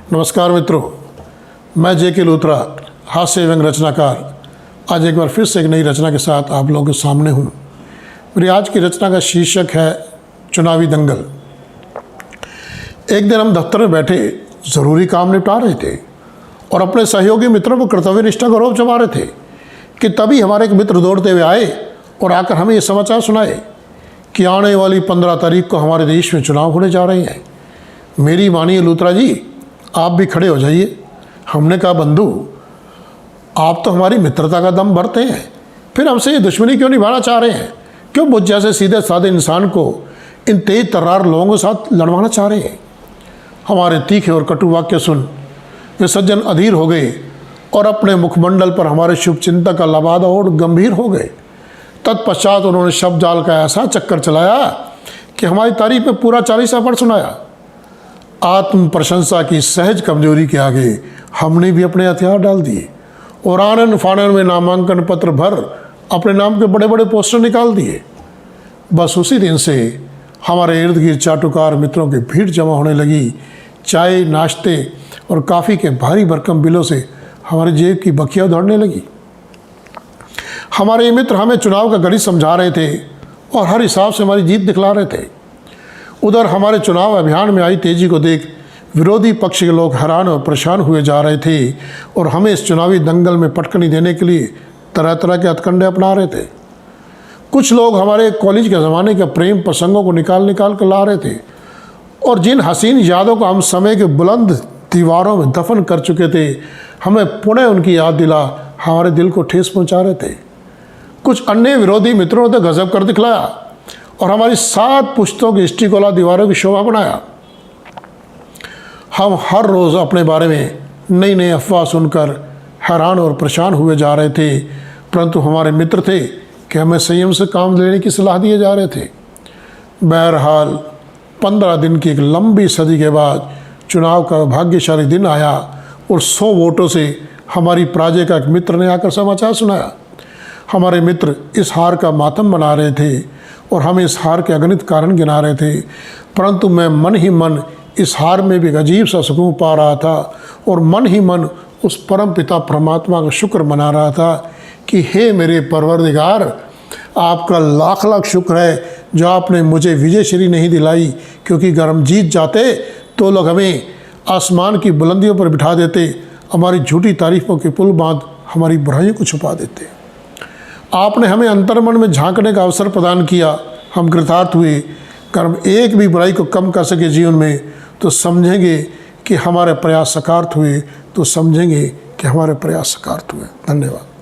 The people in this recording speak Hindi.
नमस्कार मित्रों, मैं जे के लूथरा, हास्य व्यंग रचनाकार, आज एक बार फिर से एक नई रचना के साथ आप लोगों के सामने हूँ। मेरी आज की रचना का शीर्षक है चुनावी दंगल। एक दिन हम दफ्तर में बैठे ज़रूरी काम निपटा रहे थे और अपने सहयोगी मित्रों को कर्तव्य निष्ठा का रोब जमा रहे थे कि तभी हमारे एक मित्र दौड़ते हुए आए और आकर हमें ये समाचार सुनाए कि आने वाली 15 तारीख को हमारे देश में चुनाव होने जा रहे हैं। मेरी मानिए लूथरा जी, आप भी खड़े हो जाइए। हमने कहा, बंधु आप तो हमारी मित्रता का दम भरते हैं, फिर हमसे ये दुश्मनी क्यों निभाना चाह रहे हैं? क्यों मुझ जैसे सीधे साधे इंसान को इन तेज तर्रार लोगों के साथ लड़वाना चाह रहे हैं? हमारे तीखे और कटु वाक्य सुन वे सज्जन अधीर हो गए और अपने मुखमंडल पर हमारे शुभ चिंतक का लबादा और गंभीर हो गए। तत्पश्चात उन्होंने शब्द जाल का ऐसा चक्कर चलाया कि हमारी तारीफ में पूरा 40वां पढ़ सुनाया। आत्म प्रशंसा की सहज कमजोरी के आगे हमने भी अपने हथियार डाल दिए और आनन फानन में नामांकन पत्र भर अपने नाम के बड़े बड़े पोस्टर निकाल दिए। बस उसी दिन से हमारे इर्द गिर्द चाटुकार मित्रों की भीड़ जमा होने लगी। चाय, नाश्ते और काफ़ी के भारी भरकम बिलों से हमारे जेब की बखिया उधड़ने लगी। हमारे ये मित्र हमें चुनाव का गणित समझा रहे थे और हर हिसाब से हमारी जीत दिखला रहे थे। उधर हमारे चुनाव अभियान में आई तेजी को देख विरोधी पक्ष के लोग हैरान और परेशान हुए जा रहे थे और हमें इस चुनावी दंगल में पटकनी देने के लिए तरह तरह के हथकंडे अपना रहे थे। कुछ लोग हमारे कॉलेज के ज़माने के प्रेम प्रसंगों को निकाल कर ला रहे थे और जिन हसीन यादों को हम समय के बुलंद दीवारों में दफन कर चुके थे, हमें पुनः उनकी याद दिला हमारे दिल को ठेस पहुँचा रहे थे। कुछ अन्य विरोधी मित्रों ने तो गजब कर दिखलाया और हमारी 7 पुश्तों की हिस्ट्री कोला दीवारों की शोभा बनाया। हम हर रोज़ अपने बारे में नई नई अफवाह सुनकर हैरान और परेशान हुए जा रहे थे, परंतु हमारे मित्र थे कि हमें संयम से काम लेने की सलाह दिए जा रहे थे। बहरहाल 15 दिन की एक लंबी सदी के बाद चुनाव का भाग्यशाली दिन आया और 100 वोटों से हमारी पराजय का एक मित्र ने आकर समाचार सुनाया। हमारे मित्र इस हार का मातम मना रहे थे और हम इस हार के अगणित कारण गिना रहे थे, परंतु मैं मन ही मन इस हार में भी एक अजीब सा सुकून पा रहा था और मन ही मन उस परम पिता परमात्मा का शुक्र मना रहा था कि हे मेरे परवरदिगार, आपका लाख लाख शुक्र है जो आपने मुझे विजय श्री नहीं दिलाई, क्योंकि अगर हम जीत जाते तो लोग हमें आसमान की बुलंदियों पर बिठा देते, हमारी झूठी तारीफों के पुल बांध हमारी बुराइयों को छुपा देते। आपने हमें अंतर्मन में झांकने का अवसर प्रदान किया, हम कृतार्थ हुए। अगर हम एक भी बुराई को कम कर सके जीवन में तो समझेंगे कि हमारे प्रयास सार्थक हुए, तो समझेंगे कि हमारे प्रयास सार्थक हुए। धन्यवाद।